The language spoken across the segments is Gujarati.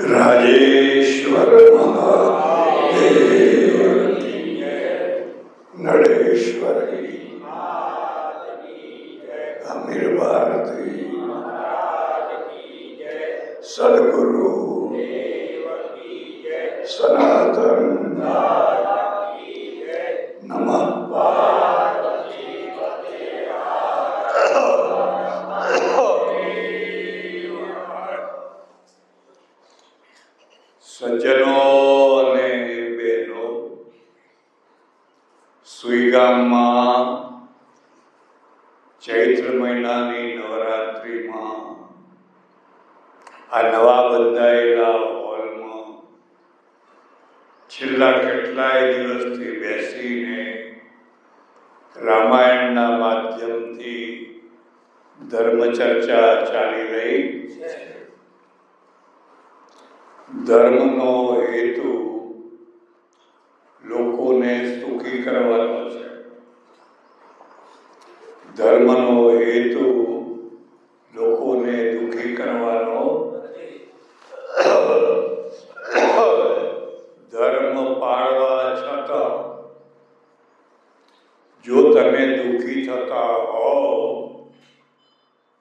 રાજેશ્વર મહાદેવ નળેશ્વર અમીર ભારતી સદગુરુ સનાતન નમઃ સજ્જનો અને બહેનો, સુઈગામમાં ચૈત્ર મહિનાની નવરાત્રિમાં આ નવા બંધાયેલા હોલમાં છેલ્લા કેટલાય દિવસથી બેસીને રામાયણના માધ્યમથી ધર્મચર્ચા ચાલી રહી છે. ધર્મનો હેતુ લોકોને સુખી કરવાનો છે. ધર્મનો હેતુ લોકોને દુઃખી કરવાનો. ધર્મ પાળવા છતાં જો તમે દુઃખી થતા હો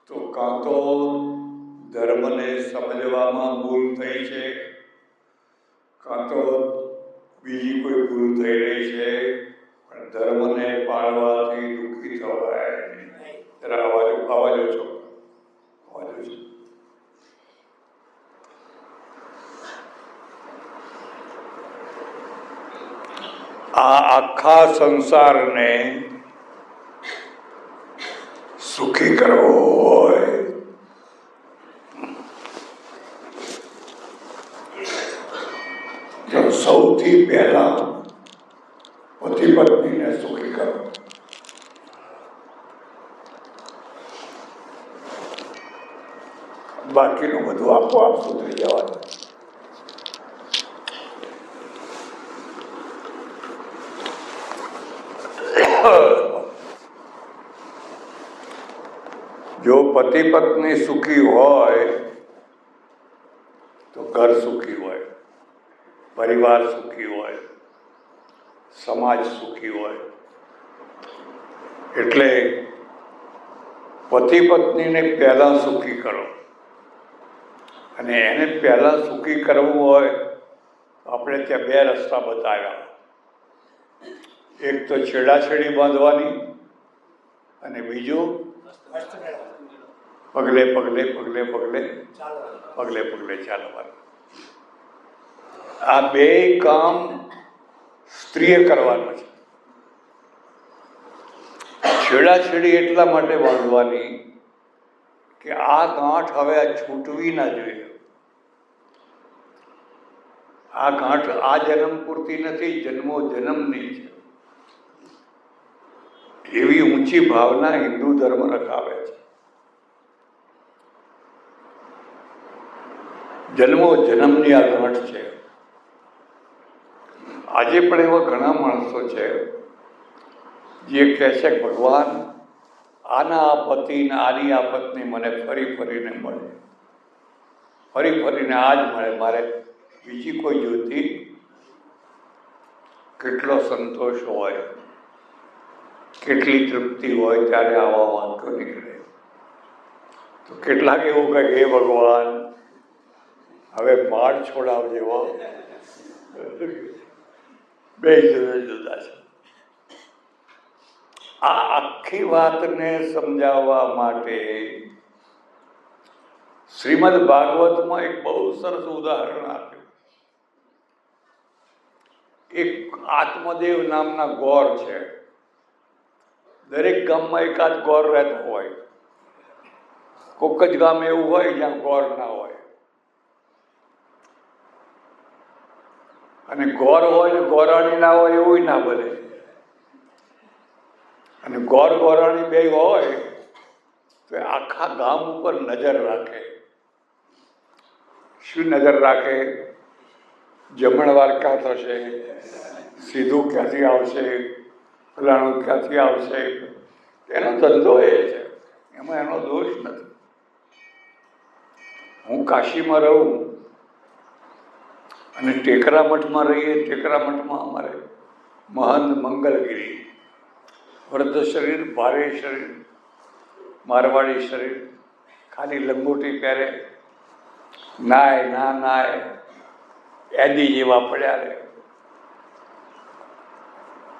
તો કાં તો ધર્મને સમજવામાં ભૂલ થઈ છે, કાં તો બીજી કોઈ ભૂલ થઈ રહી છે. પણ ધર્મને પાળવાથી દુઃખી થવાય નહીં. જરા અવાજો છો. આ આખા સંસારને સુખી કરવો હોય તો સૌથી પહેલા પતિ પત્નીને સુખી કરો. બાકીનું બધું આપોઆપ સુધરી જવાનું. જો પતિ પત્ની સુખી હોય તો ઘર સુખી હોય, પરિવાર સુખી હોય, સમાજ સુખી હોય. એટલે પતિ પત્નીને પહેલા સુખી કરો. અને એને પહેલા સુખી કરવું હોય તો આપણે ત્યાં બે રસ્તા બતાવ્યા. એક તો છેડાછેડી બાંધવાની અને બીજું પગલે પગલે ચાલવાનું. આ બે કામ સ્ત્રીએ કરવાનું છે. છેડાછેડી એટલા માટે બાંધવાની કે આ ગાંઠ હવે છૂટવી ના જોઈએ. આ ગાંઠ આ જન્મ પૂરતી નથી, જન્મો જન્મની છે. એવી ઊંચી ભાવના હિન્દુ ધર્મ રખાવે છે. જન્મો જન્મની આ ગાંઠ છે. આજે પણ એવા ઘણા માણસો છે જે કહે છે કે ભગવાન આના આ પતિ ને આની આ પત્ની મને ફરી ફરીને મળે, ફરી ફરીને આ જ મળે, મારે બીજી કોઈ જોતી. કેટલો સંતોષ હોય, કેટલી તૃપ્તિ હોય ત્યારે આવા વાંધો નીકળે. તો કેટલાક એવું કહે હે ભગવાન હવે માળ છોડાવજો. બે જુદા જુદા છે. આ આખી વાતને સમજાવવા માટે શ્રીમદ ભાગવતમાં એક બહુ સરસ ઉદાહરણ આપ્યું. એક આત્મદેવ નામના ગોર છે. દરેક ગામમાં એકાદ ગોર રહેતો હોય. કોક જ ગામ એવું હોય જ્યાં ગોર ના હોય. અને ગોર હોય ને ગોરાણી ના હોય એવું ના બને. અને ગોરાણી બે હોય તો આખા ગામ ઉપર નજર રાખે. શું નજર રાખે? જમણવાર ક્યાં થશે, સીધું ક્યાંથી આવશે, ફલાણું ક્યાંથી આવશે. એનો ધંધો એ છે, એમાં એનો દોષ નથી. હું કાશીમાં રહું અને ટેકરા મઠમાં રહીએ. ટેકરા મઠમાં અમારે મહંત મંગલગીરી, વૃદ્ધ શરીર, ભારે શરીર, મારવાડી શરીર, ખાલી લંગોટી પહેરે, નાય ના નાય, એદી જેવા પડ્યા રહે.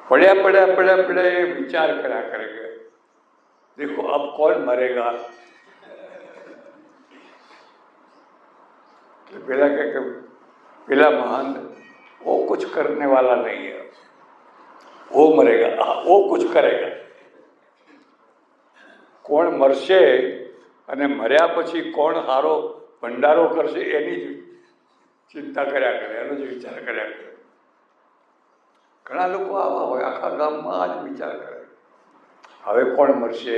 પડ્યા એ વિચાર કર્યા કરે કે देखो अब कौन मरेगा. पेला के पेला महंत वो कुछ करने वाला नहीं है, वो मरेगा, वो कुछ करेगा. કોણ મરશે અને મર્યા પછી કોણ હારો ભંડારો કરશે એની જ ચિંતા કર્યા કરે, એનો જ વિચાર કર્યા કરે. ઘણા લોકો આવા હોય, આખા ગામમાં આ જ વિચાર કરે, હવે કોણ મરશે,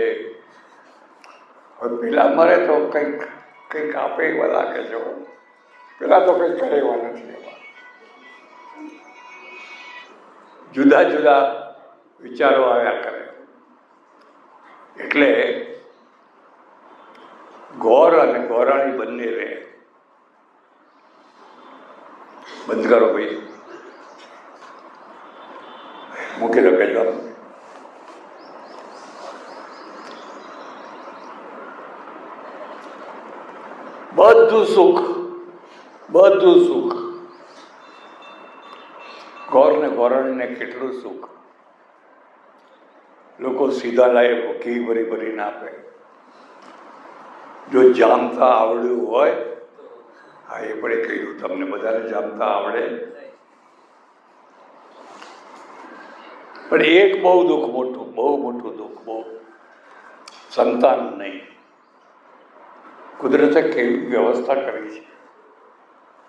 હવે પેલા મરે તો કંઈક આપે એવા લાગે છે, પેલા તો કંઈક કરે એવા નથી. એવા જુદા જુદા વિચારો આવ્યા કરે. એટલે ગોર અને ગોરાણી બંને રહે. બંધ કરો ભાઈ, મૂકી દો કઈ વાત. બધું સુખ, બધું સુખ. ગોર ને ગોરાણીને કેટલું સુખ. લોકો સીધા લાયે ઘી ભરી ભરીને આપે. જો જામતા આવડ્યું હોય, હા એ પણ કહ્યું તમને બધાને જામતા આવડે. પણ એક બહુ દુઃખ, બહુ મોટું દુઃખ, બહુ સંતાન નહીં. કુદરતે કેવી વ્યવસ્થા કરી છે.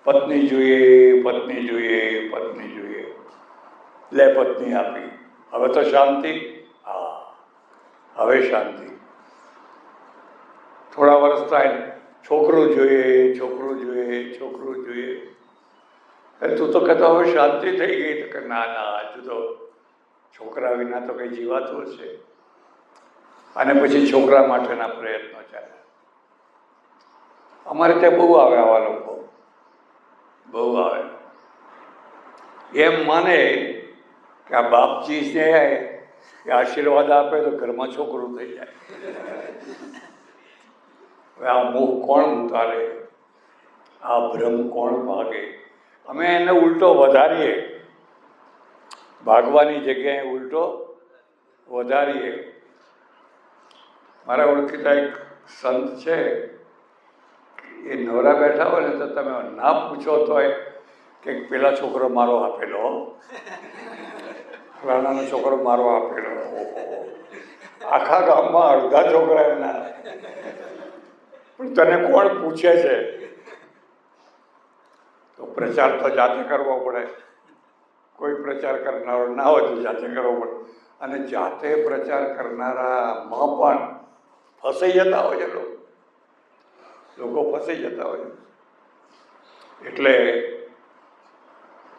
પત્ની જોઈએ, પત્ની જોઈએ, પત્ની જોઈએ, લે પત્ની આપી, હવે તો શાંતિ. હા, હવે શાંતિ. થોડા વર્ષ થાય, છોકરું જોઈએ, છોકરું જોઈએ, છોકરું જોઈએ. તું તો કહેતો હવે શાંતિ થઈ ગઈ. તો કે ના ના, હજુ તો છોકરા વિના તો કંઈ જીવાતું હશે. અને પછી છોકરા માટેના પ્રયત્નો ચાલે. અમારે ત્યાં બહુ આવે આવા લોકો, બહુ આવે. એમ માને કે આ બાપજી છે એ આશીર્વાદ આપે તો ઘરમાં છોકરું થઈ જાય. હવે આ મોહ કોણ ઉતારે, આ ભ્રમ કોણ ભાગે? અમે એને ઉલટો વધારીએ, ભાગવાની જગ્યાએ ઉલટો વધારીએ. મારા ઓળખીતા એક સંત છે, એ નવરા બેઠા હોય ને તો તમે ના પૂછો તો કે પેલા છોકરો મારો આપેલો, ફલાણાનો છોકરો મારો આપેલો. આખા ગામમાં અડધા છોકરા એમના. પણ તને કોણ પૂછે છે? તો પ્રચાર તો જાતે કરવો પડે. કોઈ પ્રચાર કરનારો ના હોય તો જાતે કરવો પડે. અને જાતે પ્રચાર કરનારામાં પણ ફસાઈ જતા હોય છે લોકો ફસાઈ જતા હોય. એટલે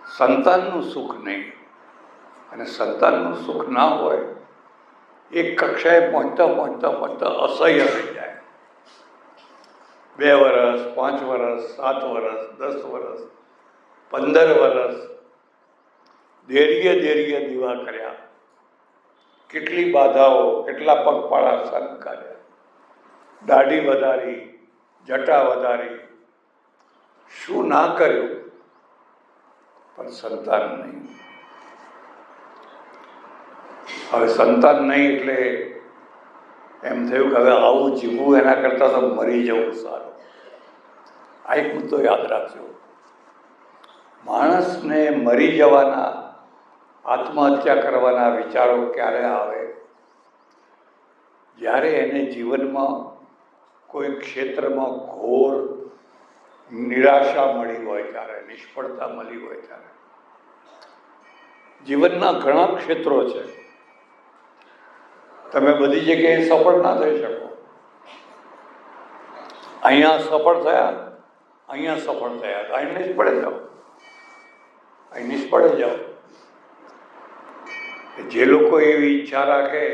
સંતાનનું સુખ નહીં, અને સંતાનનું સુખ ના હોય, એક કક્ષાએ પહોંચતા અસહ્ય થઈ જાય. 2 વર્ષ, 5 વર્ષ, 7 વર્ષ, 10 વર્ષ, 15 વર્ષ દેરીએ દીવા કર્યા. કેટલી બાધાઓ, કેટલા પગપાળા સન કર્યા, દાઢી વધારી, જટા વધારી, શું ના કર્યું, પણ સંતાન નહીં. હવે સંતાન નહીં એટલે એમ થયું કે હવે આવું જીવવું એના કરતાં તો મરી જવું સારું. આ એક મુદ્દો યાદ રાખજો. માણસને મરી જવાના, આત્મહત્યા કરવાના વિચારો ક્યારે આવે? જ્યારે એને જીવનમાં કોઈ ક્ષેત્રમાં ઘોર નિરાશા મળી હોય ત્યારે, નિષ્ફળતા મળી હોય ત્યારે. જીવનના ઘણા ક્ષેત્રો છે, તમે બધી જગ્યાએ સફળ ના થઈ શકો. અહીંયા સફળ થયા, અહીંયા સફળ થયા, અહીં નિષ્ફળ જાઓ, અહીં નિષ્ફળ જાઓ. જે લોકો એવી ઈચ્છા રાખે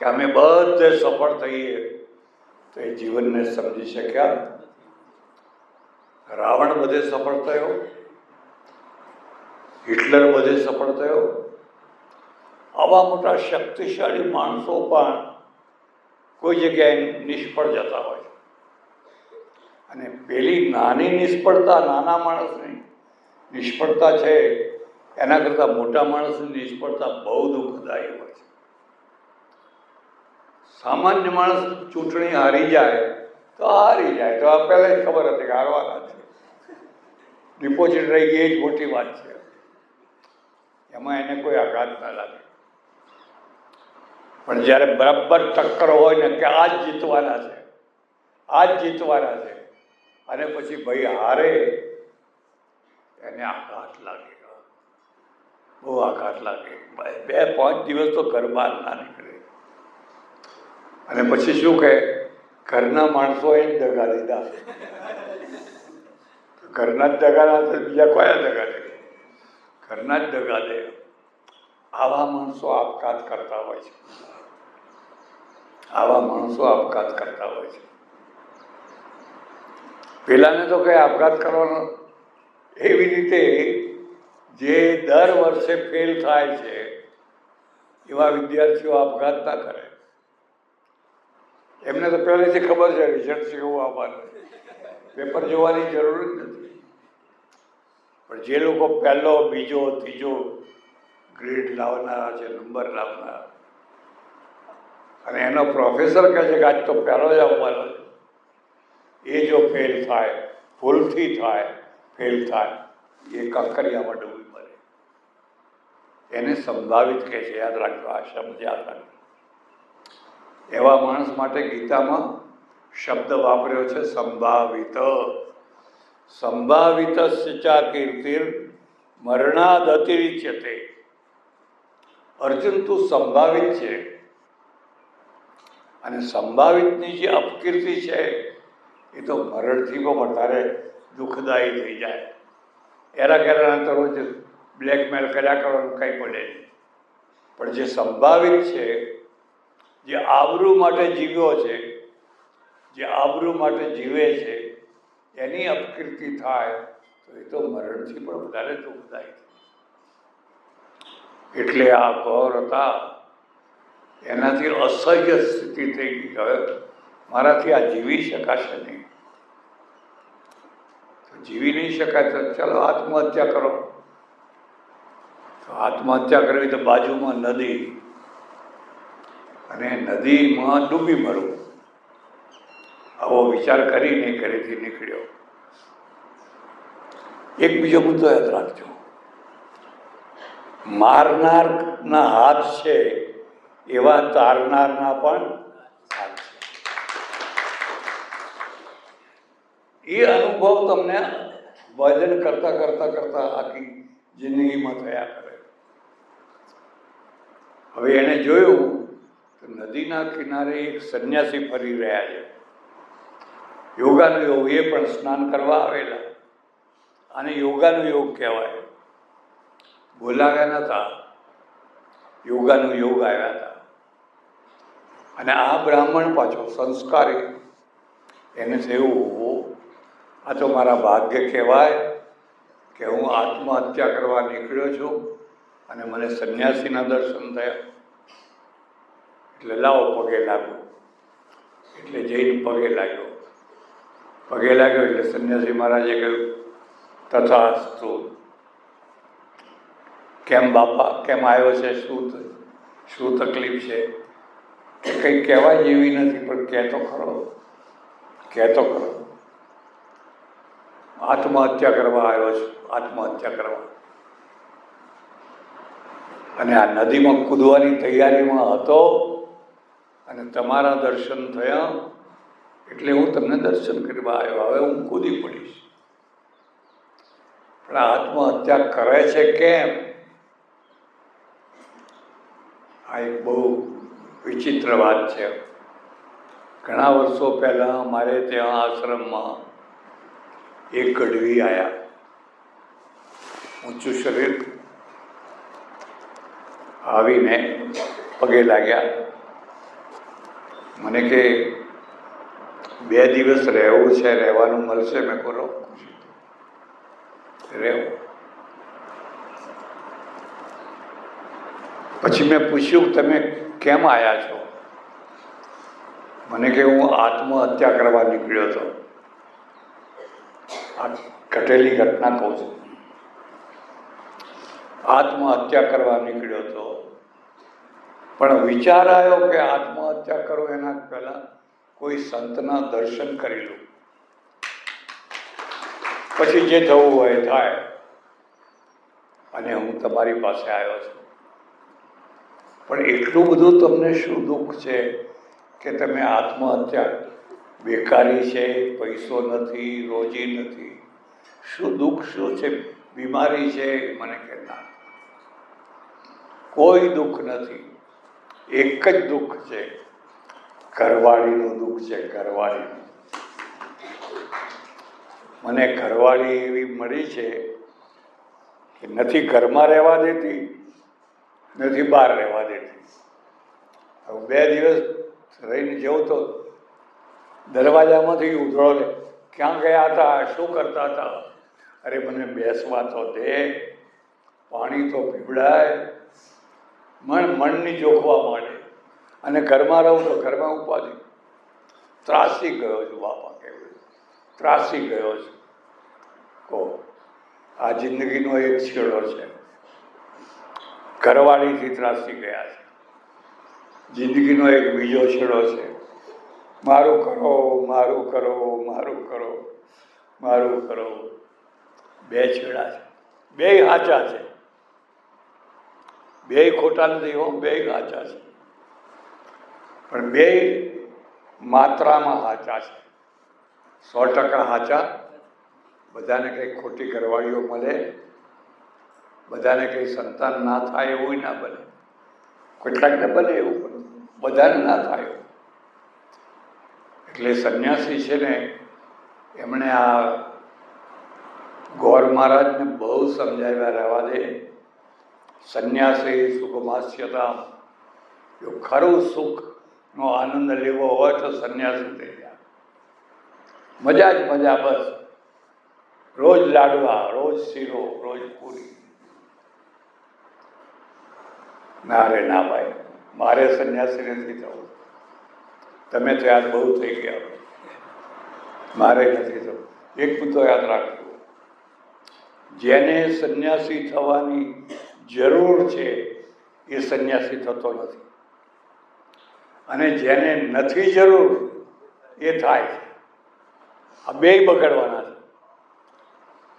કે અમે બધે સફળ થઈએ, તો એ જીવનને સમજી શક્યા. રાવણ બધે સફળ થયો, હિટલર બધે સફળ થયો. આવા મોટા શક્તિશાળી માણસો પણ કોઈ જગ્યાએ નિષ્ફળ જતા હોય છે. અને પેલી નાની નિષ્ફળતા, નાના માણસની નિષ્ફળતા છે, એના કરતાં મોટા માણસની નિષ્ફળતા બહુ દુઃખદાયી હોય છે. સામાન્ય માણસ ચૂંટણી હારી જાય તો હારી જાય, તો આ પહેલાં જ ખબર હતી કે હારવાના છે. ડિપોઝિટ રહી ગઈ એ જ મોટી વાત છે. એમાં એને કોઈ આઘાત ના લાગે. પણ જ્યારે બરાબર ટક્કર હોય ને કે આ જ જીતવાના છે, આ જ જીતવાના છે, અને પછી ભાઈ હારે, એને આઘાત લાગે, બહુ આઘાત લાગે. 2-5 દિવસ તો ઘર બહાર ના નીકળે. અને પછી શું કહે, ઘરના માણસોએ જ દગા દીધા. ઘરના જ દગા ના થાય, બીજા કયા દગા દે? ઘરના જ દગા દે. આવા માણસો આપઘાત કરતા હોય છે. આવા માણસો આપઘાત કરતા હોય છે. પેલાને તો કઈ આપઘાત કરવાનો, એવી રીતે જે દર વર્ષે ફેલ થાય છે એવા વિદ્યાર્થીઓ આપઘાત ના કરે. એમને તો પહેલેથી ખબર છે રિઝલ્ટ કેવું આવવાનું, પેપર જોવાની જરૂર જ નથી. પણ જે લોકો પહેલો, બીજો, ત્રીજો ગ્રેડ લાવનારા છે, નંબર લાવનારા, અને એનો પ્રોફેસર કહે છે કે આજ તો પહેલો જ આવવાનો છે, એ જો ફેલ થાય, ભૂલથી થાય, ફેલ થાય, એ કાંકરિયામાં ડૂબી મરે. એને સંભાવિત કહે છે. યાદ રાખજો, આ શબ્દ યાદ રાખજો. એવા માણસ માટે ગીતામાં શબ્દ વાપર્યો છે સંભાવિત. સંભાવિતસ્ય કીર્તિર મરણાદ અતિરિચ્યતે. અર્જુન, તું સંભાવિત છે, અને સંભાવિતની જે અપકીર્તિ છે એ તો મરણથી પણ વધારે દુઃખદાયી થઈ જાય. એરા કેરાના તો રોજ બ્લેકમેલ કર્યા કરવાનું કંઈ પડે નહીં. પણ જે સંભાવિત છે, જે આબરૂ માટે જીવ્યો છે, જે આબરૂ માટે જીવે છે, એની અપકીર્તિ થાય તો એ તો મરણથી પણ વધારે દુઃખદાયી. એટલે આ ગૌર હતા, એનાથી અસહ્ય સ્થિતિ થઈ ગઈ. હવે મારાથી આ જીવી શકાશે નહીં. જીવી નહીં શકાય તો ચાલો આત્મહત્યા કરો. તો આત્મહત્યા કરવી તો બાજુમાં નદી, અને નદીમાં ડૂબી મરવું, આવો વિચાર કરીને ઘરેથી નીકળ્યો. એક બીજો મુદ્દો યાદ રાખજો, મારનારના હાથ છે એવા તારનારના પણ હાથ છે. એ અનુભવ તમને ભજન કરતા કરતા કરતા આખી જિંદગીમાં થયા કરે. હવે એને જોયું તો નદીના કિનારે એક સંન્યાસી ફરી રહ્યા છે. યોગાનો યોગ, એ પણ સ્નાન કરવા આવેલા. અને યોગાનો યોગ કહેવાય. બોલાવ્યા નતા, યોગાનો યોગ આવ્યા હતા. અને આ બ્રાહ્મણ પાછો સંસ્કારી, એને થયું આ તો મારા ભાગ્ય કહેવાય કે હું આત્મહત્યા કરવા નીકળ્યો છું અને મને સંન્યાસીના દર્શન થયા, એટલે લાવો પગે લાગ્યો. એટલે જઈને પગે લાગ્યો. પગે લાગ્યો એટલે સંન્યાસી મહારાજે કહ્યું, તથાસ્તુ. કેમ બાપા, કેમ આવ્યો છે, શું તકલીફ છે? કે કંઈ કહેવાય જેવી નથી, પણ કહેતો ખરો, કહેતો ખરો. આત્મહત્યા કરવા આવ્યો છું, આત્મહત્યા કરવા. અને આ નદીમાં કૂદવાની તૈયારીમાં હતો, અને તમારા દર્શન થયા એટલે હું તમને દર્શન કરવા આવ્યો. હવે હું કૂદી પડીશ. પણ આત્મહત્યા કરે છે કેમ? આ એક બહુ વિચિત્ર વાત છે. ઘણા વર્ષો પહેલાં મારે ત્યાં આશ્રમમાં એક ગઢવી આવ્યા, ઊંચું શરીર, આવીને પગે લાગ્યા. મને કે 2 દિવસ રહેવું છે, રહેવાનું મળશે? મેં કહો રહેવું. પછી મેં પૂછ્યું તમે કેમ આવ્યા છો? મને કે હું આત્મહત્યા કરવા નીકળ્યો હતો. આ ઘટેલી ઘટના કહું છું. આત્મહત્યા કરવા નીકળ્યો હતો, પણ વિચાર આવ્યો કે આત્મહત્યા કરો એના પહેલા કોઈ સંતના દર્શન કરી લઉં, પછી જે થવું હોય થાય. અને હું તમારી પાસે આવ્યો છું. પણ એટલું બધું તમને શું દુઃખ છે કે તમે આત્મહત્યા, બેકારી છે, પૈસો નથી, રોજી નથી, શું દુઃખ શું છે? બીમારી છે? મને કે ના, કોઈ દુઃખ નથી. એક જ દુઃખ છે, ઘરવાળીનું દુઃખ છે. ઘરવાળીનું. મને ઘરવાળી એવી મળી છે કે નથી ઘરમાં રહેવા દેતી, નથી બહાર રહેવા દેતી. હવે 2 દિવસ રહીને જવું તો દરવાજામાંથી ઉધળો લે, ક્યાં ગયા હતા, શું કરતા હતા? અરે મને બેસવા તો દે, પાણી તો પીવડાય. મનની જોખવા માંડે. અને ઘરમાં રહું તો ઘરમાં ઉપાધિ. ત્રાસી ગયો છું બાપા, કેવું ત્રાસી ગયો છું. કહો, આ જિંદગીનો એક છેડો છે. ઘરવાળીથી ત્રાસી ગયા છે. જિંદગીનો એક બીજો છેડો છે. મારું કરો, મારું કરો, મારું કરો, મારું કરો. 2 છેડા છે, 2 સાચા છે. 2 ખોટા નથી હો, 2 સાચા છે. પણ 2 માત્રામાં સાચા છે. 100% સાચા. બધાને કંઈ ખોટી ઘરવાળીઓ મળે, બધાને કંઈ સંતાન ના થાય એવું ના બને. કેટલાકને બને એવું, પણ બધાને ના થાય. એટલે સંન્યાસી છે ને, એમણે આ ગોર મહારાજને બહુ સમજાવ્યા, રહેવા દે. સંન્યાસી સુખમાસ્યતા, જો ખરું સુખનો આનંદ લેવો હોય તો સંન્યાસી થઈ જાય. મજા જ મજા, બસ. રોજ લાડવા, રોજ શીરો, રોજ પૂરી. ના રે ના ભાઈ, મારે સંન્યાસી નથી થવું. તમે તો યાદ બહુ થઈ ગયા, મારે નથી થવું. એક તો યાદ રાખજો, જેને સંન્યાસી થવાની જરૂર છે એ સંન્યાસી થતો નથી, અને જેને નથી જરૂર એ થાય છે. આ 2 બગડવાના છે.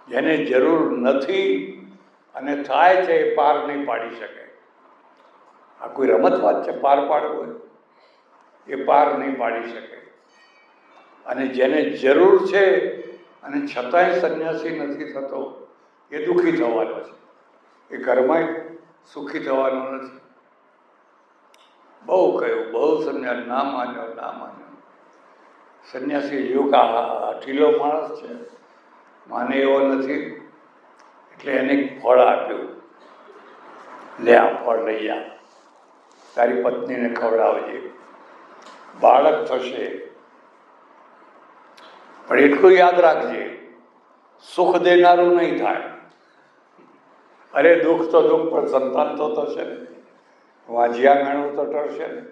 જેને જરૂર નથી અને થાય છે એ પાર નહીં પાડી શકે. આ કોઈ રમત વાત છે? પાર પાડવું એ પાર નહીં પાડી શકે. અને જેને જરૂર છે અને છતાંય સંન્યાસી નથી થતો એ દુઃખી થવાનો છે. એ ઘરમાં સુખી થવાનો નથી. બહુ કહ્યું, બહુ સંન્યાસ, ના માન્યો, ના માન્યો. સંન્યાસી યુગ આ ઢીલો માણસ છે, માને એવો નથી. એટલે એને ફળ આપ્યું, લે આ ફળ લઈ જા, તારી પત્નીને ખવડાવજે, બાળક થશે. પણ એટલું યાદ રાખજે, સુખ દેનારું નહીં થાય. અરે દુઃખ તો દુઃખ, પણ સંતાન તો થશે ને. વાંજિયા મેણું તો ટળશે ને.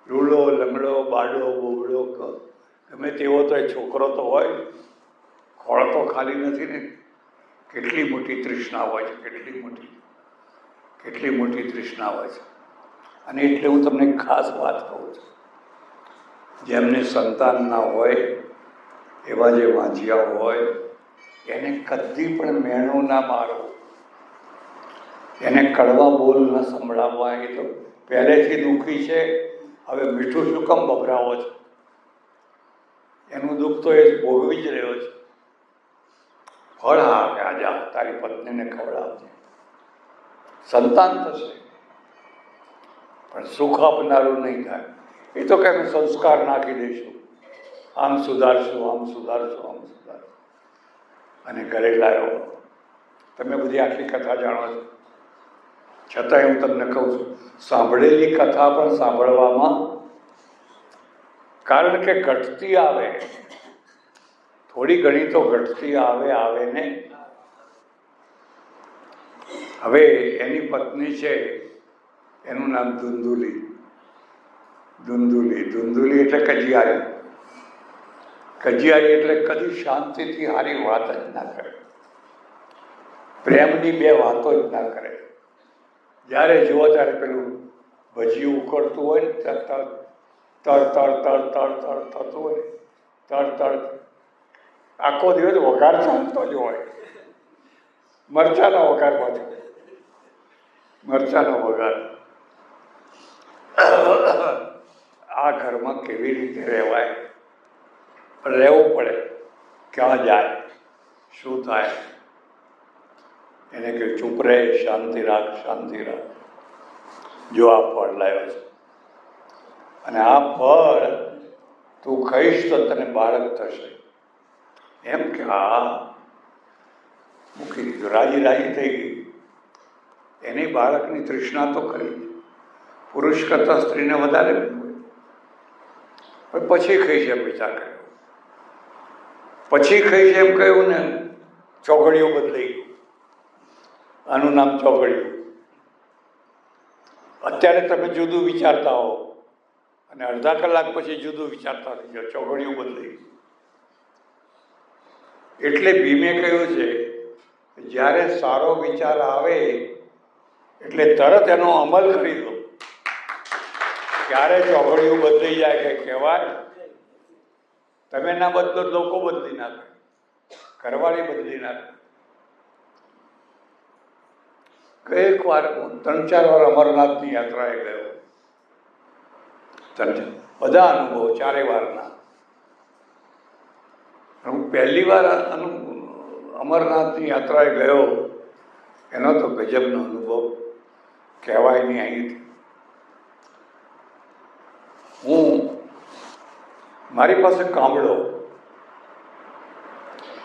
લૂલો, લંગડો, બાડો, બોબડો, ગમે તેવો તો એ છોકરો તો હોય. ખોળ તો ખાલી નથી ને. કેટલી મોટી તૃષ્ણા હોય છે, કેટલી મોટી તૃષ્ણા હોય છે. અને એટલે હું તમને ખાસ વાત કહું છું, જેમને સંતાન ના હોય, એવા જે વાંજિયા હોય, એને કદી પણ મેણું ના મારો, એને કડવા બોલ ન સંભળાવવા. એ તો પહેલેથી દુઃખી છે, હવે મીઠું શું કામ બભરાવો છે? એનું દુઃખ તો એ ભોગવી જ રહ્યો છે. ફળ હા કે આજા, તારી પત્નીને ખવડાવજે, સંતાન થશે, પણ સુખ આપનારું નહીં થાય. એ તો કે સંસ્કાર નાખી દઈશું, આમ સુધારશું, આમ સુધારશું, આમ સુધારશું. અને ઘરે લાવ્યો. તમે બધી આખી કથા જાણો છો, છતાંય હું તમને કહું છું, સાંભળેલી કથા પણ સાંભળવામાં, કારણ કે ઘટતી આવે, થોડી ઘણી તો ઘટતી આવે ને. હવે એની પત્ની છે, એનું નામ ધુંધુલી. ધુંધુલી ધુંધુલી એટલે કજિયારી. કજિયારી એટલે કદી શાંતિથી સારી વાત જ ના કરે, પ્રેમની બે વાતો જ ના કરે. જ્યારે જુઓ ત્યારે પેલું ભજીયું ઉકળતું હોય ને તળ તળ તળ તળ તળ તળ થતું હોય, તળ તળ આખો દિવસ વઘાર ચાલતો જ હોય. મરચાનો વઘાર પાછો, મરચાનો વઘાર. આ ઘરમાં કેવી રીતે રહેવાય? રહેવું પડે. ક્યાં જાય, શું થાય? એને કે ચૂપ રહે, શાંતિ રાખ, શાંતિ રાખ. જો આ ફળ લાવ્યો છે અને આ ફળ તું ખાઈશ તો તને બાળક થશે. એમ કે હા, મૂકી દીધું. રાજી રાજી થઈ ગઈ. એની બાળકની તૃષ્ણા તો ખરી, પુરુષ કરતાં સ્ત્રીને વધારે હોય. પણ પછી ખાઈશ એમ વિચાર કર્યો. પછી ખાઈશ એમ કહ્યું ને, ચોઘડિયું બદલાઈ ગયું. આનું નામ ચોઘડિયું. અત્યારે તમે જુદું વિચારતા હો અને અડધા કલાક પછી જુદું વિચારતા થઈ જાઓ, ચોઘડિયું બદલાઈ ગયું. એટલે ભીમે કહ્યું છે, જ્યારે સારો વિચાર આવે એટલે તરત એનો અમલ કરી દો. ક્યારે ચોઘડિયું બદલાઈ જાય કે કહેવાય? તમે ના બદલો, લોકો બદલી નાખે, ઘરવાળી બદલી નાખે. એક વાર 3-4 વાર અમરનાથની યાત્રાએ ગયો. બધા અનુભવો 4 વારના. હું પહેલી વાર અમરનાથની યાત્રાએ ગયો, એનો તો ગજબનો અનુભવ કહેવાય નહીં. અહીંથી મારી પાસે કામળો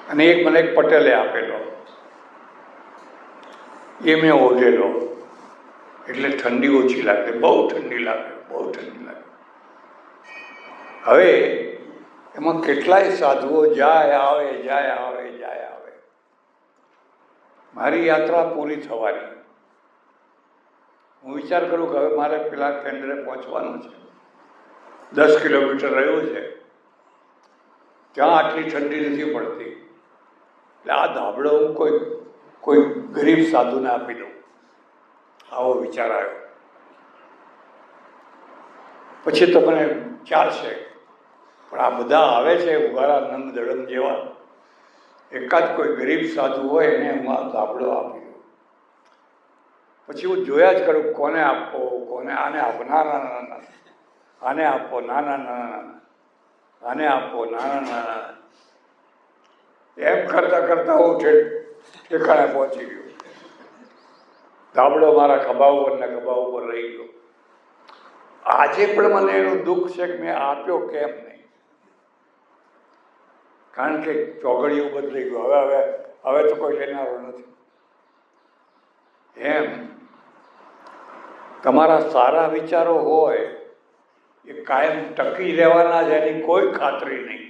અને મને એક પટેલે આપેલો, એ મેં ઓઢેલો. એટલે ઠંડી ઓછી લાગે, બહુ ઠંડી લાગે, બહુ ઠંડી લાગે. હવે એમાં કેટલાય સાધુઓ જાય આવે, જાય આવે, જાય આવે. મારી યાત્રા પૂરી થવાની. હું વિચાર કરું કે હવે મારે પેલા કેન્દ્રે પહોંચવાનું છે, 10 કિલોમીટર રહ્યું છે. ત્યાં આટલી ઠંડી નથી પડતી, એટલે આ ધાબળો હું કોઈ ગરીબ સાધુને આપી દઉં, આવો વિચાર આવ્યો. પછી તો મને ચાલશે, પણ આ બધા આવે છે ઉગાડા નંગ દડમ જેવા, એકાદ કોઈ ગરીબ સાધુ હોય એને હું આ ધાબળો આપી દઉં. પછી હું જોયા જ કરું કોને આપવો, કોને. આને આપો, ના ના ના ના, આને આપો, ના ના ના ના, આને આપો, ના ના ના. એમ કરતાં કરતાં હું ઠેકાણે પહોંચી ગયો. ધાબળો મારા ખભા ઉપર ને ખભા ઉપર રહી ગયો. આજે પણ મને એનું દુઃખ છે કે મેં આપ્યો કેમ નહીં, કારણ કે ચોઘડિયું બદલાઈ ગયું. હવે તો કોઈ લેનારો નથી. એમ તમારા સારા વિચારો હોય એ કાયમ ટકી રહેવાના જ, એની કોઈ ખાતરી નહીં.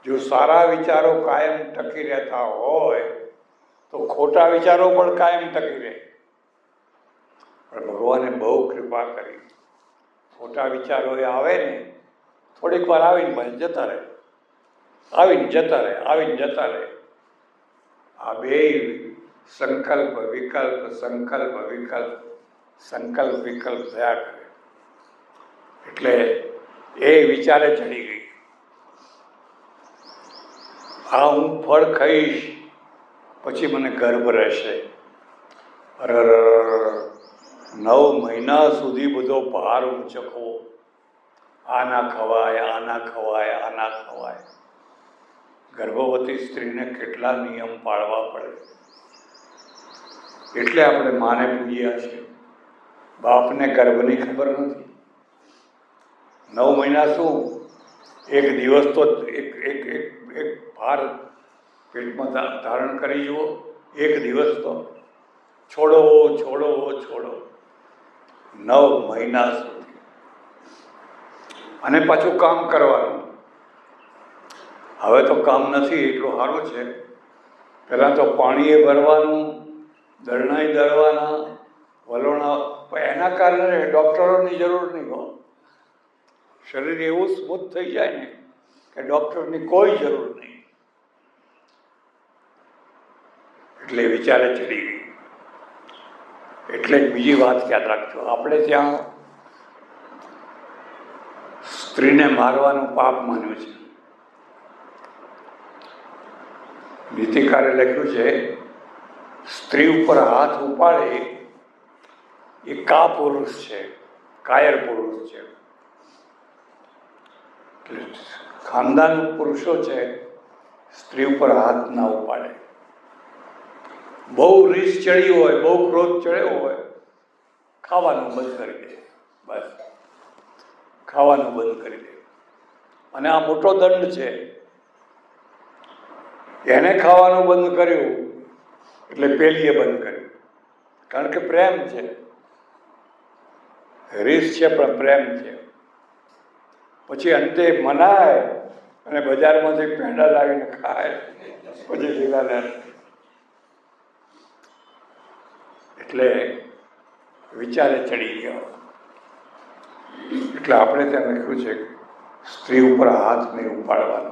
જો સારા વિચારો કાયમ ટકી રહેતા હોય તો ખોટા વિચારો પણ કાયમ ટકી રહે. પણ ભગવાને બહુ કૃપા કરી. ખોટા વિચારો એ આવે ને, થોડીક વાર આવીને પછી જતા રહે, આવીને જતા રહે, આવીને જતા રહે. આ બે સંકલ્પ વિકલ્પ, સંકલ્પ વિકલ્પ, સંકલ્પ વિકલ્પ થયા કરે. એટલે એ વિચારે ચડી ગઈ, આ હું ફળ ખાઈશ પછી મને ગર્ભ રહેશે. અરર, 9 મહિના સુધી બધો ભાર ઉંચકવો, આ ના ખવાય, આ ના ખવાય, આ ના ખવાય. ગર્ભવતી સ્ત્રીને કેટલા નિયમ પાળવા પડે. એટલે આપણે માને પૂજ્યા છે, બાપને ગર્ભની ખબર નથી. 9 મહિના શું, એક દિવસ તો એક ભાર પેટમાં ધારણ કરી જુઓ, એક દિવસ તો છોડો છોડો છોડો, 9 મહિના સુધી. અને પાછું કામ કરવાનું. હવે તો કામ નથી એટલું સારું છે. પહેલાં તો પાણીએ ભરવાનું, દરણાઈ દળવાના વલોણા, પણ એના કારણે ડૉક્ટરોની જરૂર નહીં હો. શરીર એવું સ્મૂથ થઈ જાય ને કે ડૉક્ટરની કોઈ જરૂર નહીં. એટલે વિચારે ચડી ગઈ. એટલે જ બીજી વાત યાદ રાખજો, આપણે ત્યાં સ્ત્રીને મારવાનું પાપ માન્યું છે. નીતિકારે લખ્યું છે, સ્ત્રી ઉપર હાથ ઉપાડે એ કા પુરુષ છે, કાયર પુરુષ છે. ખાનદાન પુરુષો છે સ્ત્રી ઉપર હાથ ના ઉપાડે. બહુ રીસ ચડી હોય, બહુ ક્રોધ ચડ્યો હોય, ખાવાનું બંધ કરી દે. બસ ખાવાનું બંધ કરી દે. અને આ મોટો દંડ છે. એને ખાવાનું બંધ કર્યું એટલે પેલીએ બંધ કર્યું. કારણ કે પ્રેમ છે, રીસ છે પણ પ્રેમ છે. પછી અંતે મનાય અને બજારમાંથી પેંડા લાવીને ખાય, પછી લીલા લે. એટલે વિચારે ચડી ગયો. એટલે આપણે ત્યાં લખ્યું છે સ્ત્રી ઉપર હાથ નહીં ઉપાડવાનો.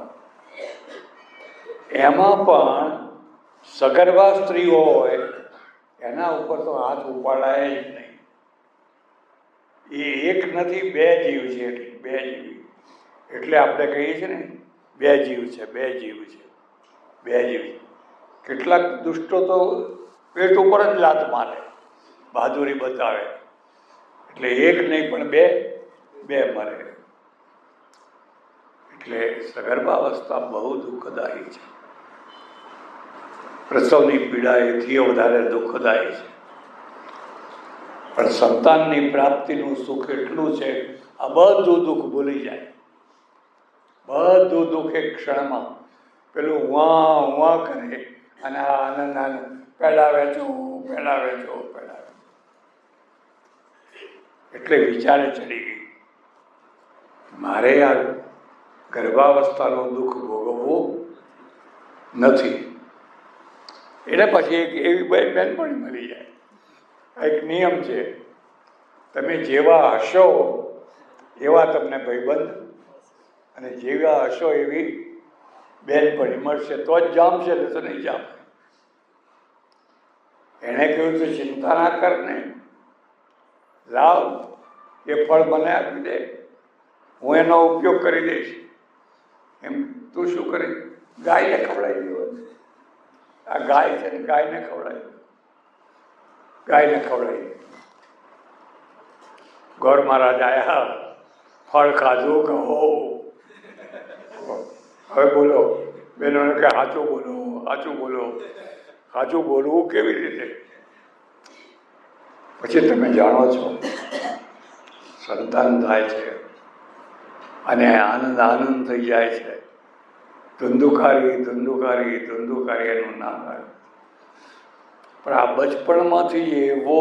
એમાં પણ સગર્ભા સ્ત્રી હોય એના ઉપર તો હાથ ઉપાડાય જ નહીં. એ એક નથી, બે જીવ છે. બે જીવ એટલે આપણે કહીએ છીએ ને, બે જીવ છે, બે જીવ છે, બે જીવ. કેટલાક દુષ્ટો તો પેટ ઉપર જ લાત મારે, બહાદુરી બતાવે. એટલે એક નહીં પણ બે મરે. એટલે સગર્ભાવસ્થા બહુ દુઃખદાયી છે. પ્રસવની પીડા એથી વધારે દુઃખદાયી છે. પણ સંતાનની પ્રાપ્તિનું સુખ એટલું છે, આ બધું દુઃખ ભૂલી જાય. બધું દુઃખ એક ક્ષણમાં પેલું હુઆ કરે અને આ આનંદ પેડાવે છો. એટલે વિચારે ચડી ગઈ, મારે આ ગર્ભાવસ્થાનું દુઃખ ભોગવવું નથી. એટલે પછી એક એવી બેનપણી મળી જાય. એક નિયમ છે, તમે જેવા હશો એવા તમને ભાઈબંધ, અને જેવા હશો એવી બેનપણી મળશે તો જ જામશે, તો નહીં જામે. એણે કહ્યું તો ચિંતા ના કર ને, લાવ એ ફળ મને આપી દે, હું એનો ઉપયોગ કરી દઈશ. એમ તું શું કરી? ગાયને ખવડાવી દો. આ ગાય છે ને, ગાયને ખવડાવી. ગોર મહારાજ આયા, ફળ ખાધું કહો. હવે બોલો બેનોને કે સાચું બોલો. સાચું બોલવું કેવી રીતે? પછી તમે જાણો છો, સંતાન થાય છે અને આનંદ થઈ જાય છે. ધુંધુકારી એનું નામ આવ્યું. પણ આ બચપણમાંથી એવો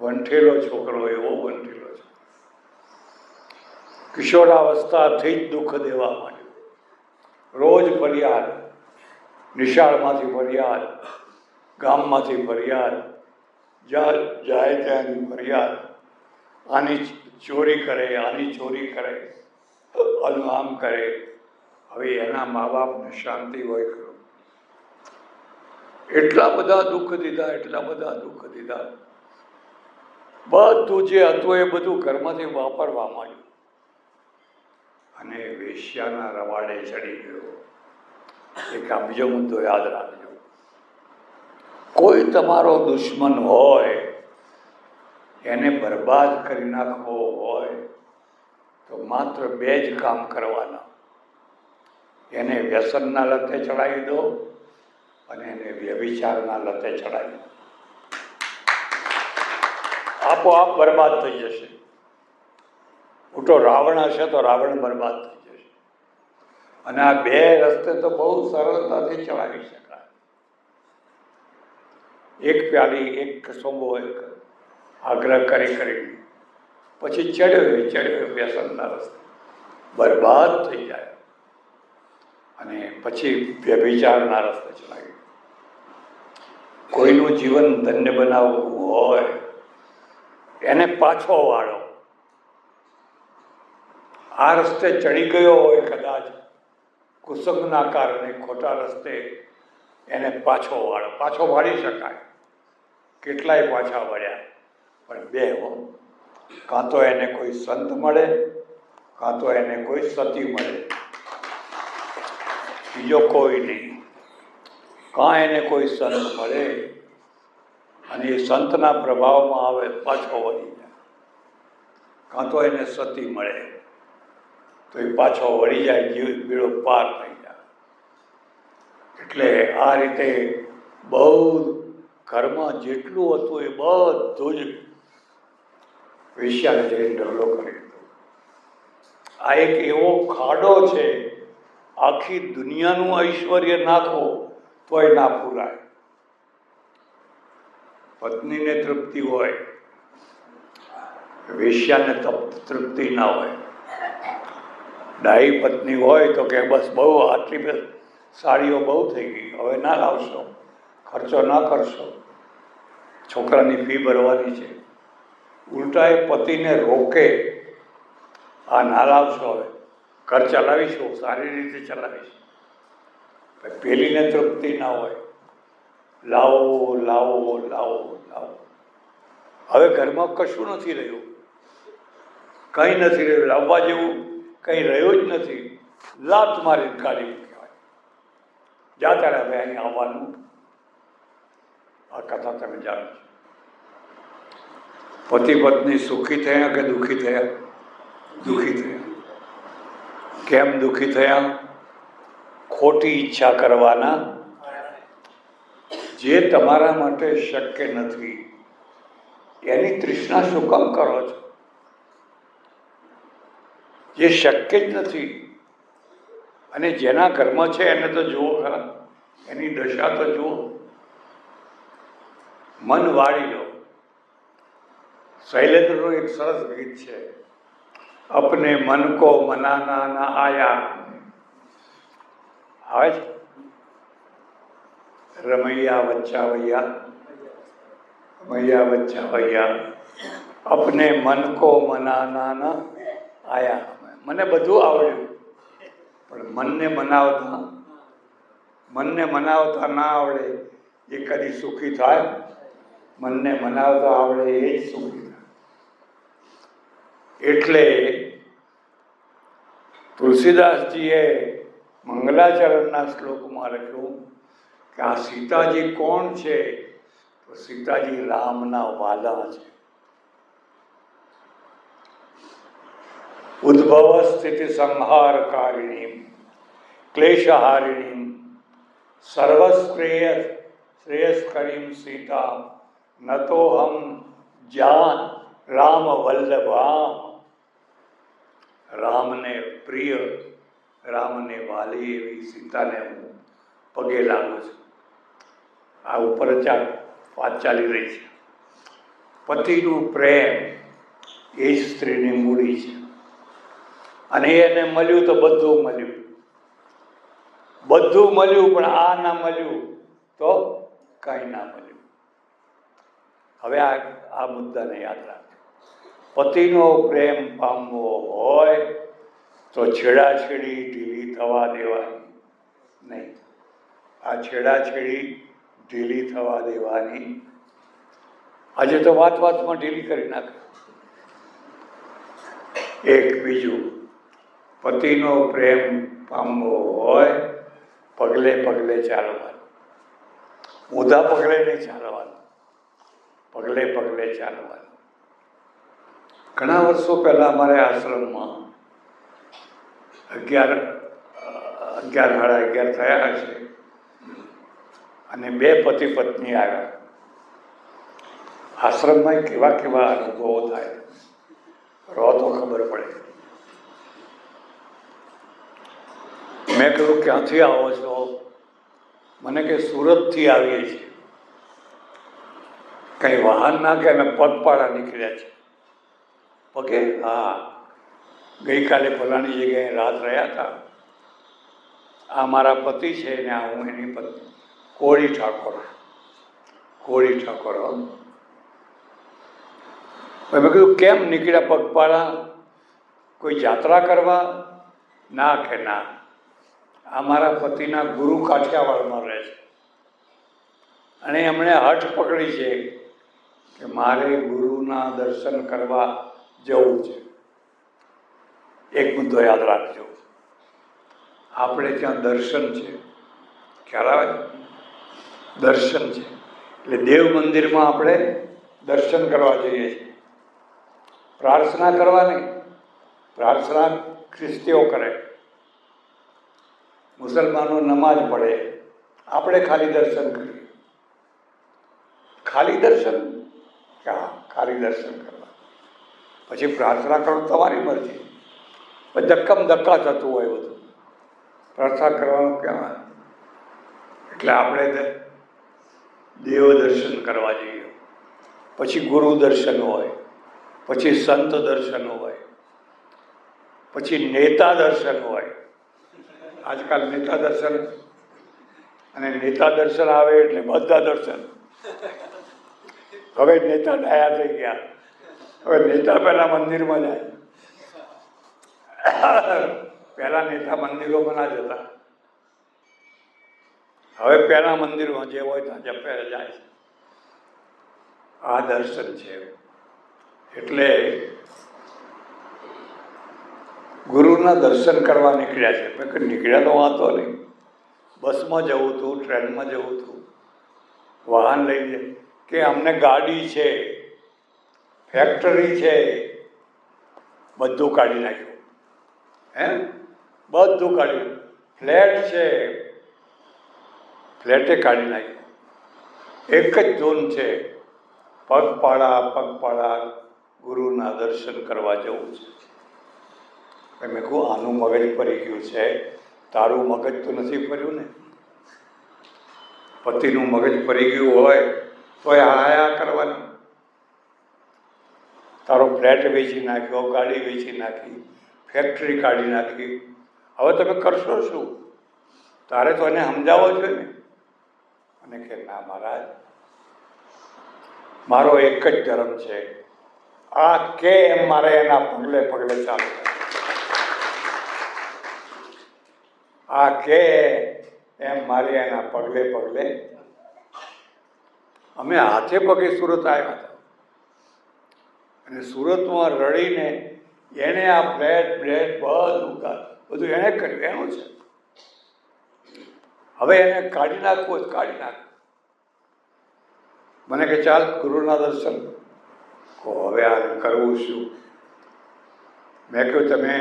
વંઠેલો છોકરો કિશોરાવસ્થાથી જ દુઃખ દેવા માંડ્યો. રોજ ફરિયાદ, નિશાળમાંથી ફરિયાદ, ગામમાંથી ફરિયાદ, જ્યાં જાય ત્યાંની ફરિયાદ. આની ચોરી કરે, આમ કરે. હવે એના મા બાપને શાંતિ હોય ખરો? એટલા બધા દુઃખ દીધા. બધું જે હતું એ બધું ઘરમાંથી વાપરવા માંડ્યું અને વેશ્યાના રવાડે ચડી ગયો. એક આ બીજો મુદ્દો યાદ રાખજો. કોઈ તમારો દુશ્મન હોય, એને બરબાદ કરી નાખવો હોય તો માત્ર બે જ કામ કરવાના. એને વ્યસનના લતે ચડાવી દો અને એને વ્યભિચારના લતે ચડાવી દો. આપોઆપ બરબાદ થઈ જશે. મોટો રાવણ હશે તો રાવણ બરબાદ થઈ જશે. અને આ બે રસ્તે તો બહુ સરળતાથી ચડાવી શકાય. એક પ્યાલી, એક કસોબો, એક આગ્રહ કરી પછી ચડ્યો વ્યસનના રસ્તે, બરબાદ થઈ જાય. અને પછી વ્યભિચારના રસ્તે ચલાવી. કોઈનું જીવન ધન્ય બનાવવું હોય એને પાછો વાળો. આ રસ્તે ચડી ગયો હોય કદાચ કુસંગના કારણે ખોટા રસ્તે, એને પાછો વાળો. પાછો વાળી શકાય, કેટલાય પાછા વળ્યા, પણ બે હો. કાં તો એને કોઈ સંત મળે, કાં તો એને કોઈ સતી મળે, બીજો કોઈ નહીં. કાં એને કોઈ સંત મળે અને એ સંતના પ્રભાવમાં આવે પાછો વળી જાય, કાં તો એને સતી મળે તો એ પાછો વળી જાય, જીવ બેડો પાર થઈ જાય. એટલે આ રીતે બહુ ઘરમાં જેટલું હતું એ બધું જ વેશ્યાને જઈને ઢગલો કરી દીધો. આ એક એવો ખાડો છે, આખી દુનિયાનું ઐશ્વર્ય નાખો તોય ના પૂરાય. પત્નીને તૃપ્તિ હોય, વેશ્યાને તૃપ્તિ ના હોય. ડાહી પત્ની હોય તો કે બસ બહુ આટલી સાડીઓ બહુ થઈ ગઈ, હવે ના લાવશો, ખર્ચો ના કરશો, છોકરાની ફી ભરવાની છે. ઉલટા એ પતિને રોકે, આ ના લાવશો, હવે ઘર ચલાવીશું, સારી રીતે ચલાવીશું. પેલીને તૃપ્તિ ના હોય, લાવો લાવો લાવો લાવો. હવે ઘરમાં કશું નથી રહ્યું, કંઈ નથી રહ્યું, લાવવા જેવું કંઈ રહ્યું જ નથી. લાત મારી કાઢી કહેવાય. જા તારે હવે અહીં આવવાનું. આ કથા તમે જાણો છો. પતિ પત્ની સુખી થયા કે દુઃખી થયા? દુઃખી થયા. કેમ દુઃખી થયા? ખોટી ઈચ્છા કરવાના. જે તમારા માટે શક્ય નથી એની તૃષ્ણા શું કામ કરો છો? જે શક્ય જ નથી અને જેના ઘરમાં છે એને તો જુઓ ખરા, એની દશા તો જુઓ. મન વાળી લો. શૈલેન્દ્રનું એક સરસ ગીત છે, અપને મન કો મનાના ના આયા. આવે છે, રમૈયા વચ્ચાવૈયા, રમૈયા વચ્ચાવૈયા, અપને મન કો મનાના ના આયા. મને બધું આવડ્યું પણ મનને મનાવતા ના આવડે એ કદી સુખી થાય? મનને મનાવતા આવડે એ જ સુખી થાય. એટલે તુલસીદાસજીએ મંગલાચરણના શ્લોકમાં લખ્યું કે આ સીતાજી કોણ છે? તો સીતાજી રામના વાલા છે. ઉદ્ભવ સ્થિતિ સંહારકારિણી ક્લેશહારિણી સર્વશ્રેયસ્કરીમ સીતા નતોહમ જાન રામ વલ્લભામ. રામને પ્રિય, રામને વાલી એવી સીતાને હું પગે લાગુ છું. આ ઉપર વાત ચાલી રહી છે. પતિનું પ્રેમ એ જ સ્ત્રીની મૂડી છે. અને એને મળ્યું તો બધું મળ્યું, બધું મળ્યું, પણ આ ના મળ્યું તો કંઈ ના મળ્યું. હવે આ મુદ્દાને યાદ રાખજો. પતિનો પ્રેમ પામવો હોય તો છેડાછેડી ઢીલી થવા દેવાની નહીં. આ છેડાછેડી ઢીલી થવા દેવાની. આજે તો વાતમાં ઢીલી કરી નાખે. એક બીજું, પતિનો પ્રેમ પામવો હોય પગલે પગલે ચાલવાનું. ઊંધા પગલે નહીં ચાલવાનું, પગલે પગલે ચાલવાનું. ઘણા વર્ષો પહેલા અમારે આશ્રમમાં 11 થયા હશે અને 2 પતિ પત્ની આવ્યા. આશ્રમમાં કેવા કેવા અનુભવો થાય, રહો તો ખબર પડે. મેં કહ્યું ક્યાંથી આવો છો? મને કે સુરતથી આવીએ છીએ. કંઈ વાહન ના કે અમે પગપાળા નીકળ્યા છે. પગે? હા, ગઈકાલે ફલાણી જગ્યાએ રાત રહ્યા હતા. આ મારા પતિ છે ને આ હું એની પત્ની, કોળી ઠાકોર. કોળી ઠાકોર. મેં કીધું કેમ નીકળ્યા પગપાળા? કોઈ યાત્રા કરવા? ના કે ના, આ મારા પતિના ગુરુ કાઠિયાવાડમાં રહે છે અને એમણે હઠ પકડી છે કે મારે ગુરુના દર્શન કરવા જવું છે. એક મુદ્દો યાદ રાખજો, આપણે ત્યાં દર્શન છે, ખ્યાલ આવે? દર્શન છે એટલે દેવ મંદિરમાં આપણે દર્શન કરવા જઈએ છીએ, પ્રાર્થના કરવા નહીં. પ્રાર્થના ખ્રિસ્તીઓ કરે, મુસલમાનો નમાજ પડે, આપણે ખાલી દર્શન કરીએ. ખાલી દર્શન? હા, ખાલી દર્શન કરવા. પછી પ્રાર્થના કરો તમારી મરજી. પણ ધક્કમ ધક્કા થતું હોય બધું, પ્રાર્થના કરવાનું ક્યાં? એટલે આપણે દેવ દર્શન કરવા જઈએ, પછી ગુરુ દર્શન હોય, પછી સંત દર્શન હોય, પછી નેતા દર્શન હોય. આજકાલ નેતા દર્શન, અને નેતા દર્શન આવે એટલે બધા દર્શન. હવે નેતા ડાયા થઈ ગયા, હવે નેતા પહેલા મંદિરમાં જાય. પહેલા નેતા મંદિરોમાં ના જતા, હવે પહેલા મંદિરમાં જે હોય ત્યાં જપે જાય છે. આ દર્શન છે. એટલે ગુરુના દર્શન કરવા નીકળ્યા છે. મેં કહ્યું નીકળ્યા તો વાંધો નહીં, બસમાં જવું હતું, ટ્રેનમાં જવું હતું, વાહન લઈને, કે અમને ગાડી છે, ફેક્ટરી છે, બધું કાઢી નાખ્યું. હે, બધું કાઢ્યું. ફ્લેટ છે, ફ્લેટે કાઢી નાખ્યું. એક જ ઝોન છે, પગપાળા ગુરુના દર્શન કરવા જવું છે. મેં કહું આનું મગજ ફરી ગયું છે, તારું મગજ તો નથી ફર્યું ને. પતિનું મગજ ફરી ગયું હોય તો હાયા કરવાની. તારો ફ્લેટ વેચી નાખ્યો, ગાડી વેચી નાખી, ફેક્ટરી કાઢી નાખી, હવે તમે કરશો શું? તારે તો એને સમજાવવો જોઈએ ને. અને કે ના મહારાજ, મારો એક જ ધર્મ છે, આ કે એમ મારે એના પગલે પગલે ચાલુ. આ કે એમ મારે એના પગલે પગલે. અમે હાથે પગે સુરત આવ્યા હતા અને સુરતમાં રડીને એને આ ફ્લેટ બધું એણે કર્યું, એનું છે. હવે એને કાઢી નાખવું જ કાઢી નાખ. મને કે ચાલ ગુરુના દર્શન. હવે આ કરવું શું? મેં કહ્યું તમે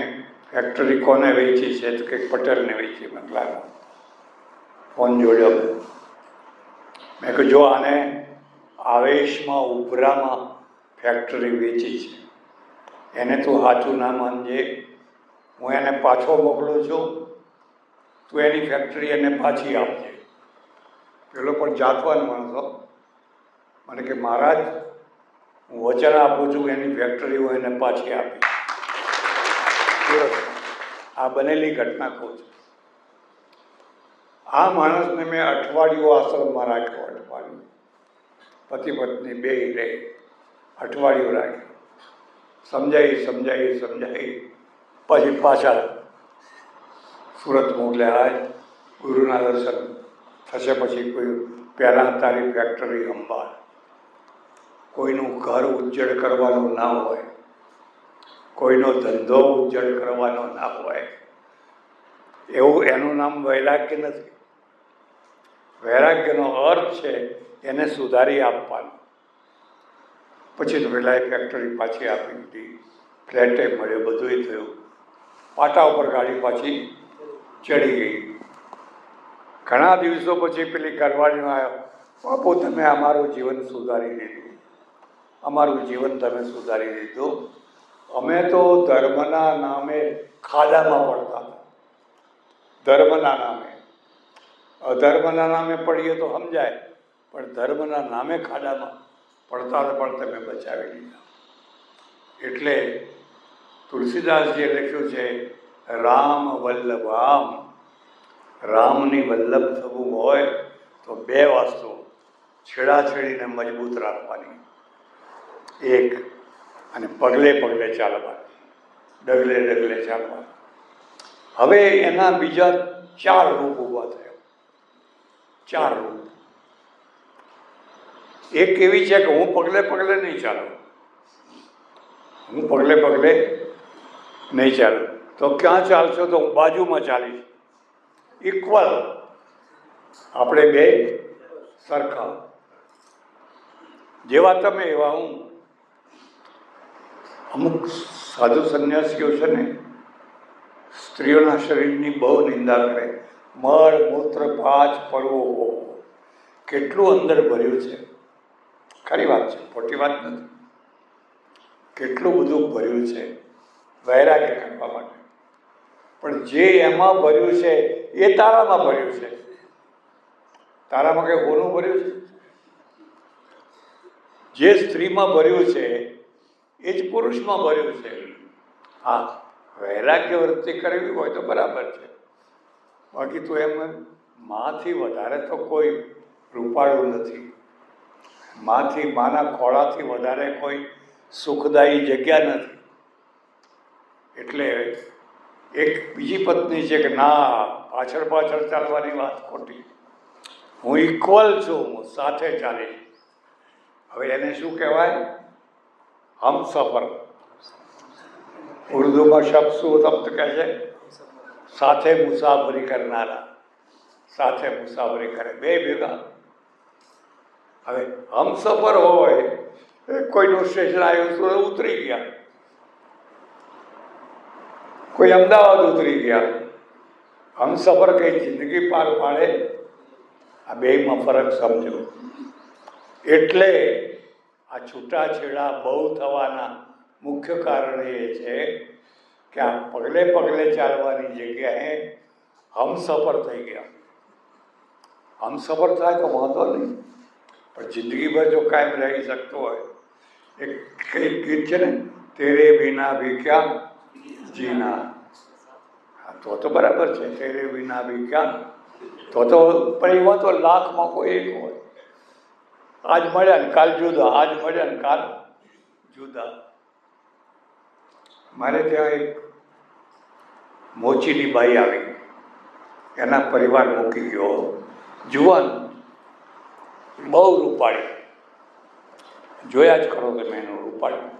ફેક્ટરી કોને વેચી છે? તો કંઈક પટેલને વેચી. મતલબ ફોન જોડ્યો. મેં કહ્યું જો આને આવેશમાં ઉભરામાં ફેક્ટરી વેચી છે, એને તું સાચું ના માનજે, હું એને પાછો મોકલું છું, તું એની ફેક્ટરી એને પાછી આપજે. પેલો પણ જાતવાન માણસો મને કે મહારાજ હું વચન આપું છું એની ફેક્ટરી હું એને પાછી આપી. આ બનેલી ઘટના કહું છું. આ માણસને મેં અઠવાડિયું આશ્રમમાં રાખ્યો. અઠવાડિયું પતિ પત્ની બે રહે, અઠવાડિયું રાખ્યો. સમજાવી પછી પાછા સુરત મોકલ્યા. ગુરુના દર્શન થશે પછી કોઈ પહેલાં તારી ફેક્ટરી સંભાળ. કોઈનું ઘર ઉજ્જડ કરવાનું ના હોય, કોઈનો ધંધો ઉજ્જડ કરવાનો ના હોય. એવું એનું નામ વૈરાગ્ય નથી. વૈરાગ્યનો અર્થ છે એને સુધારી આપવાનો. પછી તો પેલા એ ફેક્ટરી પાછી આપી દીધી, ફ્લેટે મળ્યો, બધું થયું. પાટા ઉપર ગાડી પાછી ચડી ગઈ. ઘણા દિવસો પછી પેલી ઘરવાળીનો આવ્યો, બાપુ તમે અમારું જીવન સુધારી દીધું, અમારું જીવન તમે સુધારી દીધું. અમે તો ધર્મના નામે ખાડામાં પડતા હતા. ધર્મના નામે, અધર્મના નામે પડીએ તો સમજાય, પણ ધર્મના નામે ખાડામાં પડતા પણ તમે બચાવી લીધા. એટલે તુલસીદાસજીએ લખ્યું છે રામ વલ્લભામ. રામની વલ્લભ થવું હોય તો બે વસ્તુ, છેડાછેડીને મજબૂત રાખવાની, એક, અને પગલે પગલે ચાલવાની, ડગલે ડગલે ચાલવાનું. હવે એના બીજા 4 રૂપ ઊભા થયા. 4 રૂપ. એક એવી છે કે હું પગલે પગલે નહીં ચાલું, હું પગલે પગલે નહીં ચાલું. તો ક્યાં ચાલશો? તો હું બાજુમાં ચાલીશ. ઇક્વલ, આપણે બે સરખા, જેવા તમે એવા હું. અમુક સાધુ સંન્યાસીઓ છે ને, સ્ત્રીઓના શરીરની બહુ નિંદા કરે. મળ મૂત્ર પાચ પરવો કેટલું અંદર ભર્યું છે. ખરી વાત છે, ખોટી વાત નથી. કેટલું બધું ભર્યું છે વૈરાગ્ય કરવા માટે. પણ જે એમાં ભર્યું છે એ તારામાં ભર્યું છે. તારામાં કે કોનું ભર્યું છે? જે સ્ત્રીમાં ભર્યું છે એ જ પુરુષમાં ભર્યું છે. હા, વૈરાગ્ય વૃત્તિ કરવી હોય તો બરાબર છે. બાકી તો એમ માથી વધારે તો કોઈ રૂપાળું નથી. માના ખોળાથી વધારે કોઈ સુખદાયી જગ્યા નથી. એટલે એક બીજી પત્ની છે કે ના, પાછળ પાછળ ચાલવાની વાત ખોટી. હું ઇક્વલ છું, હું સાથે ચાલીશ. હવે એને શું કહેવાય? હમસફર. ઉર્દુમાં શબ્દ શું કહે છે? સાથે મુસાફરી કરનારા. સાથે મુસાફરી કરે, બે ભેગા. હવે હમસફર હોય, કોઈનું સ્ટેશન આવ્યું તો ઉતરી ગયા, કોઈ અમદાવાદ ઉતરી ગયા. હમસફર કઈ જિંદગી પાર પાડે? આ બેમાં ફરક સમજો. એટલે આ છૂટાછેડા બહુ થવાના મુખ્ય કારણ એ છે કે આ પગલે પગલે ચાલવાની જગ્યાએ હમસફર થઈ ગયા. હમસફર થાય તો વાંધો નહીં, પણ જિંદગીભર જો કાયમ રહી શકતો હોય. એક કઈ ગીત છે ને, તેરે વિના ભી ક્યાં જીના. હા, તો બરાબર છે. તેરે વિના ભી ક્યાં, તો પણ એમાં તો લાખમાં કોઈ એક હોય. આજ મળ્યા ને કાલ જુદા, આજ મળ્યા ને કાલ જુદા. મારે ત્યાં એક મોચીની બાઈ આવી, એના પરિવાર મૂકી ગયો. જુવાન, બહુ રૂપાળી, જોયા જ કરો તમે એનું રૂપાળી.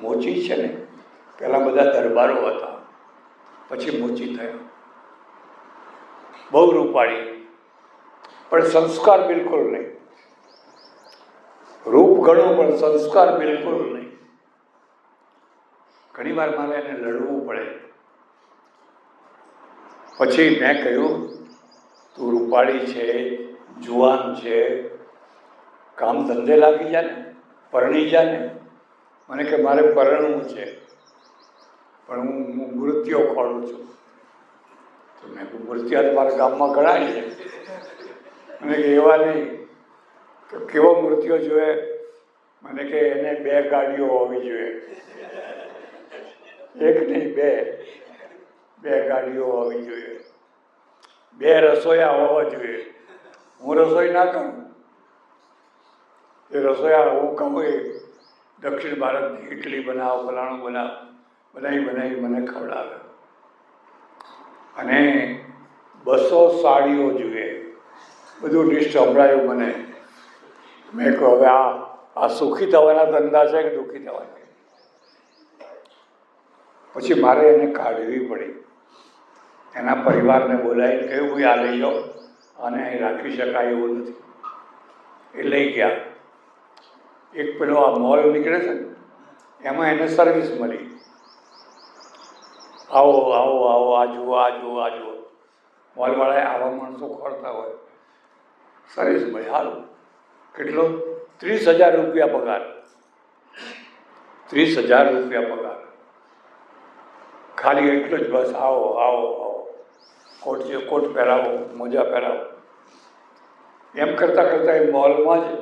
મોચી છે ને, પહેલાં બધા દરબારો હતા, પછી મોચી થયા. બહુ રૂપાળી, પણ સંસ્કાર બિલકુલ નહીં. રૂપ ઘણું, પણ સંસ્કાર બિલકુલ નહીં. ઘણી વાર મારે એને લડવું પડે. પછી મેં કહ્યું, તું રૂપાળી છે, જુવાન છે, કામ ધંધે લાગી જા ને, પરણી જા ને. મને કે મારે પરણવું છે, પણ હું મૃત્યો ખોડું છું. તો મેં કહ્યું, મૃત્યા મારા ગામમાં ઘણા છે. મને કે એવા નહીં. તો કેવો મૃત્યો જોઈએ? મને કે એને 2 ગાડીઓ હોવી જોઈએ. એક નહીં, 2 ગાડીઓ હોવી જોઈએ, 2 રસોઈયા હોવા જોઈએ. હું રસોઈ ના કરું. એ રસોઈયા હું કહું એ દક્ષિણ ભારતની ઇડલી બનાવો, ફલાણું બનાવી મને ખવડાવે. અને 200 સાડીઓ જોઈએ. બધું લિસ્ટ સંભળાયું મને. મેં કહ્યું, હવે આ સુખી થવાના ધંધા છે કે દુઃખી થવાના? પછી મારે એને કાઢવી પડી. એના પરિવારને બોલાવીને કહ્યું, ભાઈ આ લઈ જાઓ, આને અહીં રાખી શકાય એવું નથી. એ લઈ ગયા. એક પેલો આ મોલ નીકળે છે ને, એમાં એને સર્વિસ મળી. આવો આવો આવો, આ જુઓ આ જુઓ આ જુઓ. મોલવાળાએ આવા માણસો ખોરતા હોય. સર્વિસ મળી, સારું. કેટલો? 30,000 રૂપિયા પગાર. 30,000 રૂપિયા પગાર. ખાલી એટલું જ, બસ આવો આવો આવો, કોટ પહેરાવો, મોજા પહેરાવો. એમ કરતાં કરતાં એ મોલમાં જ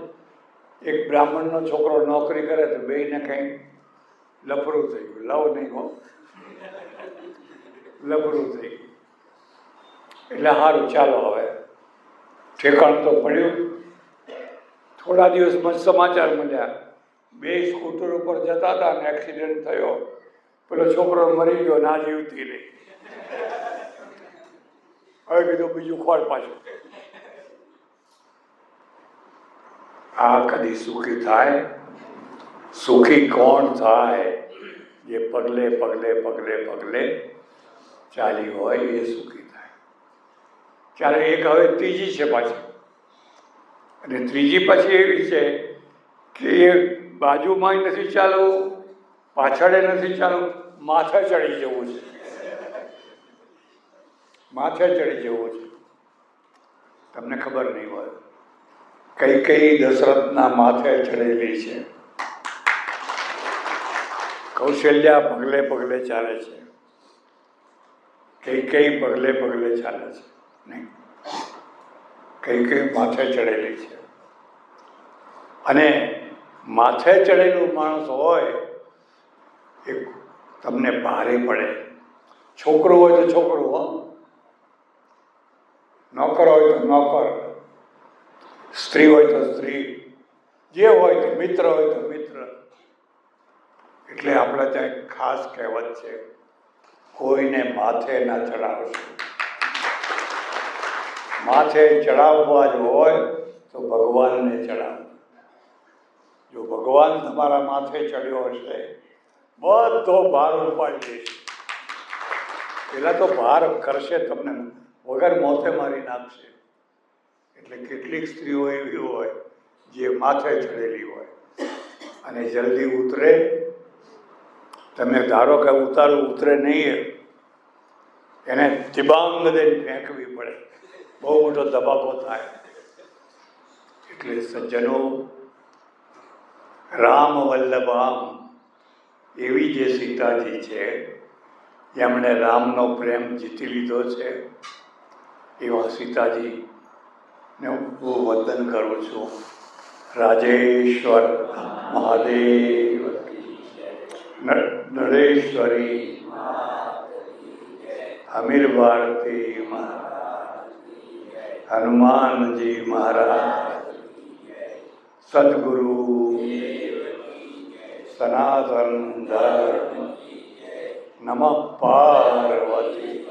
એક બ્રાહ્મણનો છોકરો નોકરી કરે તો બેયને કંઈ લફરું થઈ ગયું. લવ નહીં હો, લફરું થઈ ગયું. એટલે સારું, ચાલો હવે ઠેકાણ તો પડ્યું. થોડા દિવસમાં સમાચાર મળ્યા, 2 સ્કૂટર ઉપર જતા હતા અને એક્સિડન્ટ થયો, પેલો છોકરો મરી ગયો, ના જીવતી રહી. હવે કીધું બીજું ખોળ પાછું. આ કદી સુખી થાય? સુખી કોણ થાય? જે પગલે પગલે પગલે પગલે ચાલી હોય એ સુખી થાય. ત્યારે એક હવે ત્રીજી છે પાછી, અને ત્રીજી પછી એવી છે કે એ બાજુમાં નથી ચાલવું, પાછળ નથી ચાલવું, માથે ચડી જવું છે. માથે ચડી જવું છે. તમને ખબર નહીં હોય કઈ કઈ દશરથના માથે ચડેલી છે. કૌશલ્યા પગલે પગલે ચાલે છે, કઈ કઈ પગલે પગલે ચાલે છે નહીં, કઈ કઈ માથે ચડેલી છે. અને માથે ચડેલું માણસ હોય એ તમને ભારે પડે. છોકરો હોય તો છોકરો, નોકર હોય તો નોકર, સ્ત્રી હોય તો સ્ત્રી, જે હોય તો મિત્ર હોય તો મિત્ર. એટલે આપણે ત્યાં ખાસ કહેવત છે, કોઈને માથે ના ચડાવશો. માથે ચડાવવા જ હોય તો ભગવાનને ચડાવો. જો ભગવાન તમારા માથે ચડ્યો હશે, બધો ભાર ઉપાડી દેશે. પેલા તો ભાર કરશે, તમને વગર મોતે મારી નાખશે. એટલે કેટલીક સ્ત્રીઓ એવી હોય જે માથે ચડેલી હોય અને જલ્દી ઉતરે. તમે ધારો કે ઉતરે નહીં, એને તિબાંગ દઈને ફેંકવી પડે, બહુ મોટો ધબાકો થાય. એટલે સજ્જનો, રામ વલ્લભામ એવી જે સીતાજી છે, જેમણે રામનો પ્રેમ જીતી લીધો છે, એવા સીતાજીને હું વંદન કરું છું. રાજેશ્વર મહાદેવ, નરેશ્વરી, અમીર ભારતી મહારાજ, હનુમાનજી મહારાજ, સદગુરુ સનાતન ધર્મ. નમઃ પાર્વતી.